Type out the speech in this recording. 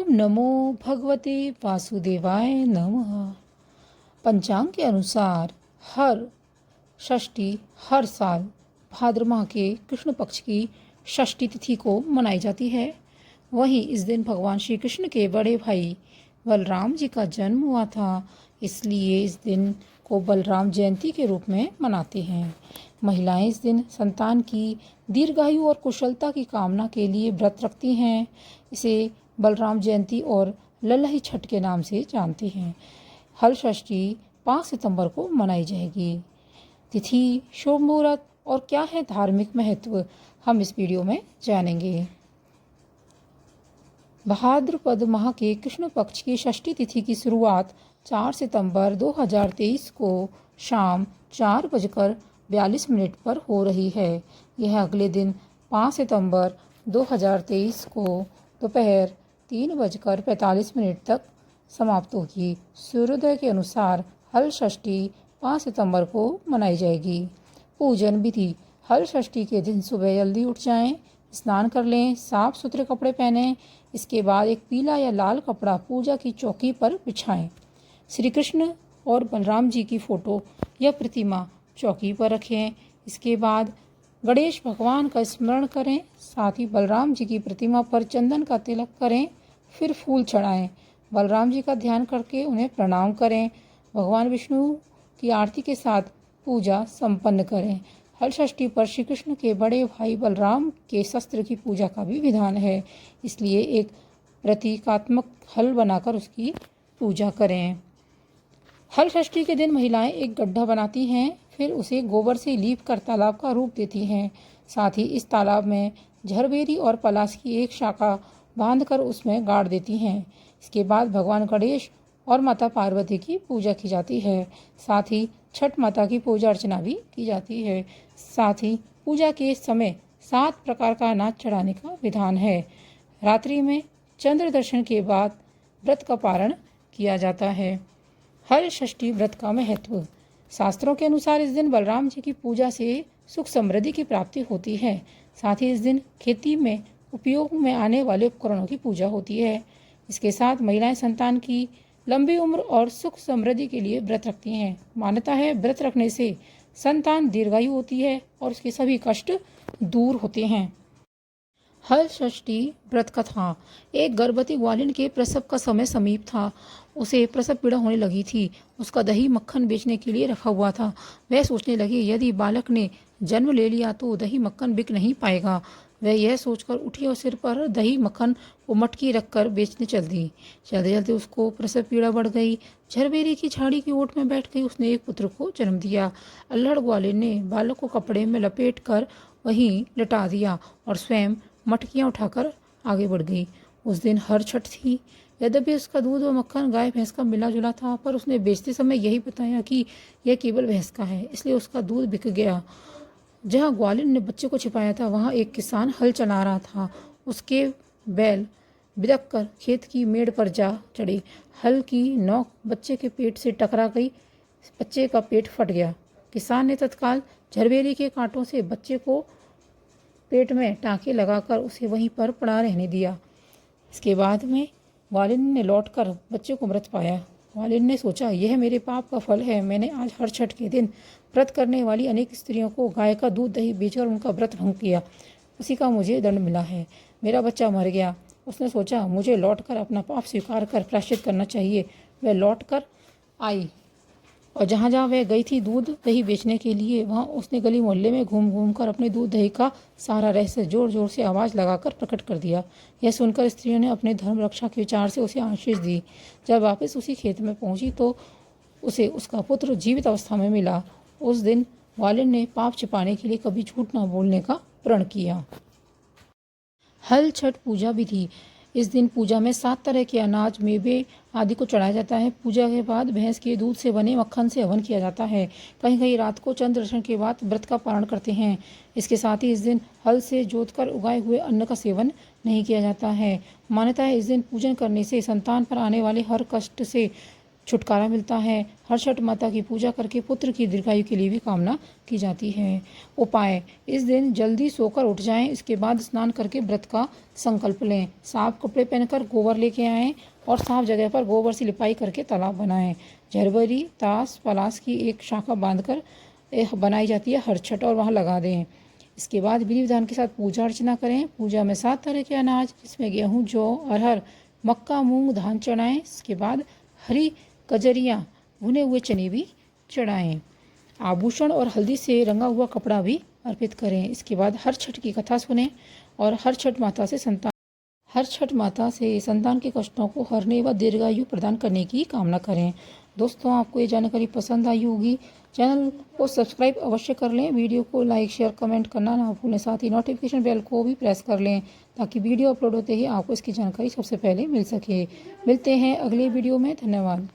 ओम नमो भगवते वासुदेवाय नमः। पंचांग के अनुसार हर षष्ठी हर साल भाद्र माह के कृष्ण पक्ष की षष्ठी तिथि को मनाई जाती है। वहीं इस दिन भगवान श्री कृष्ण के बड़े भाई बलराम जी का जन्म हुआ था, इसलिए इस दिन को बलराम जयंती के रूप में मनाते हैं। महिलाएं इस दिन संतान की दीर्घायु और कुशलता की कामना के लिए व्रत रखती हैं। इसे बलराम जयंती और लल्लही छठ के नाम से जानते हैं। हल षष्ठी 5 सितंबर को मनाई जाएगी। तिथि, शुभ मुहूर्त और क्या है धार्मिक महत्व, हम इस वीडियो में जानेंगे। भाद्रपद माह के कृष्ण पक्ष की षष्ठी तिथि की शुरुआत 4 सितंबर 2023 को शाम 4:42 पर हो रही है। यह अगले दिन 5 सितंबर 2023 को दोपहर 3:45 तक समाप्त होगी। सूर्योदय के अनुसार हल षष्ठी 5 सितंबर को मनाई जाएगी। पूजन विधि, हल षष्ठी के दिन सुबह जल्दी उठ जाएं, स्नान कर लें, साफ सुथरे कपड़े पहनें। इसके बाद एक पीला या लाल कपड़ा पूजा की चौकी पर बिछाएं। श्री कृष्ण और बलराम जी की फोटो या प्रतिमा चौकी पर रखें। इसके बाद गणेश भगवान का स्मरण करें, साथ ही बलराम जी की प्रतिमा पर चंदन का तिलक करें, फिर फूल चढ़ाएं। बलराम जी का ध्यान करके उन्हें प्रणाम करें। भगवान विष्णु की आरती के साथ पूजा संपन्न करें। हल षष्ठी पर श्री कृष्ण के बड़े भाई बलराम के शस्त्र की पूजा का भी विधान है, इसलिए एक प्रतीकात्मक हल बनाकर उसकी पूजा करें। हल षष्ठी के दिन महिलाएं एक गड्ढा बनाती हैं, फिर उसे गोबर से लीप कर तालाब का रूप देती हैं। साथ ही इस तालाब में झरबेरी और पलास की एक शाखा बांधकर उसमें गाड़ देती हैं। इसके बाद भगवान गणेश और माता पार्वती की पूजा की जाती है। साथ ही छठ माता की पूजा अर्चना भी की जाती है। साथ ही पूजा के समय 7 प्रकार का अनाज चढ़ाने का विधान है। रात्रि में चंद्र दर्शन के बाद व्रत का पारण किया जाता है। हल षष्ठी व्रत का महत्व, शास्त्रों के अनुसार इस दिन बलराम जी की पूजा से सुख समृद्धि की प्राप्ति होती है। साथ ही इस दिन खेती में उपयोग में आने वाले उपकरणों की पूजा होती है। इसके साथ महिलाएं संतान की लंबी उम्र और सुख समृद्धि के लिए व्रत रखती हैं। मान्यता है व्रत रखने से संतान दीर्घायु होती है और उसके सभी कष्ट दूर होते हैं। हल षष्ठी व्रत कथा, एक गर्भवती ग्वालिन के प्रसव का समय समीप था। उसे प्रसव पीड़ा होने लगी थी। उसका दही मक्खन बेचने के लिए रखा हुआ था। वह सोचने लगी, यदि बालक ने जन्म ले लिया तो दही मक्खन बिक नहीं पाएगा। वह यह सोचकर उठी और सिर पर दही मक्खन को मटकी रखकर बेचने चल दी। चलते चलते उसको प्रसव पीड़ा बढ़ गई। झरबेरी की झाड़ी की ओट में बैठ गई उसने एक पुत्र को जन्म दिया। अल्हड़ ग्वालिन ने बालक को कपड़े में लपेट कर वहीं लटा दिया और स्वयं मटकियाँ उठाकर आगे बढ़ गई। उस दिन हर छठ थी। यद्यपि उसका दूध व मक्खन गाय भैंस का मिला जुला था, पर उसने बेचते समय यही बताया कि यह केवल भैंस का है, इसलिए उसका दूध बिक गया। जहाँ ग्वालिन ने बच्चे को छिपाया था वहाँ एक किसान हल चला रहा था। उसके बैल बिदक कर खेत की मेड़ पर जा चढ़े। हल की नोक बच्चे के पेट से टकरा गई। बच्चे का पेट फट गया। किसान ने तत्काल झरबेरी के कांटों से बच्चे को पेट में टाँके लगाकर उसे वहीं पर पड़ा रहने दिया। इसके बाद में ग्वालिन ने लौटकर बच्चे को मृत पाया। ग्वालिन ने सोचा, यह मेरे पाप का फल है। मैंने आज हर छठ के दिन व्रत करने वाली अनेक स्त्रियों को गाय का दूध दही बेचकर उनका व्रत भंग किया, उसी का मुझे दंड मिला है। मेरा बच्चा मर गया। उसने सोचा, मुझे लौटकर अपना पाप स्वीकार कर प्रायश्चित करना चाहिए। वह लौट कर आई और जहाँ जहाँ वह गई थी दूध दही बेचने के लिए, वहाँ उसने गली मोहल्ले में घूम घूम कर अपने दूध दही का सारा रहस्य जोर जोर से आवाज़ लगाकर प्रकट कर दिया। यह सुनकर स्त्रियों ने अपने धर्म रक्षा के विचार से उसे आशीष दी। जब वापस उसी खेत में पहुंची तो उसे उसका पुत्र जीवित अवस्था में मिला। उस दिन ग्वालिन ने पाप छिपाने के लिए कभी झूठ न बोलने का प्रण किया। हल छठ पूजा विधि, इस दिन पूजा में 7 तरह के अनाज, मेवे आदि को चढ़ाया जाता है। पूजा के बाद भैंस के दूध से बने मक्खन से हवन किया जाता है। कहीं कहीं रात को चंद्र दर्शन के बाद व्रत का पारण करते हैं। इसके साथ ही इस दिन हल से जोतकर उगाए हुए अन्न का सेवन नहीं किया जाता है। मान्यता है इस दिन पूजन करने से संतान पर आने वाले हर कष्ट से छुटकारा मिलता है। हर छठ माता की पूजा करके पुत्र की दीर्घायु के लिए भी कामना की जाती है। उपाय: इस दिन जल्दी सोकर उठ जाएं, इसके बाद स्नान करके व्रत का संकल्प लें। साफ कपड़े पहनकर गोबर लेके आएं और साफ जगह पर गोबर से लिपाई करके तालाब बनाएं। झरबरी, ताश, पलाश की एक शाखा बांधकर बनाई जाती है हर छठ, और वहाँ लगा दें। इसके बाद विधि विधान के साथ पूजा अर्चना करें। पूजा में 7 तरह के अनाज, जिसमें गेहूँ, जौ, अरहर, मक्का, मूंग, धान चढ़ाएं। इसके बाद हरी कजरियाँ, भुने हुए चने भी चढ़ाएं। आभूषण और हल्दी से रंगा हुआ कपड़ा भी अर्पित करें। इसके बाद हर छठ की कथा सुनें और हर छठ माता से संतान के कष्टों को हरने व दीर्घायु प्रदान करने की कामना करें। दोस्तों, आपको ये जानकारी पसंद आई होगी। चैनल को सब्सक्राइब अवश्य कर लें, वीडियो को लाइक, शेयर, कमेंट करना ना भूलें। साथ ही नोटिफिकेशन बेल को भी प्रेस कर लें ताकि वीडियो अपलोड होते ही आपको इसकी जानकारी सबसे पहले मिल सके। मिलते हैं अगले वीडियो में। धन्यवाद।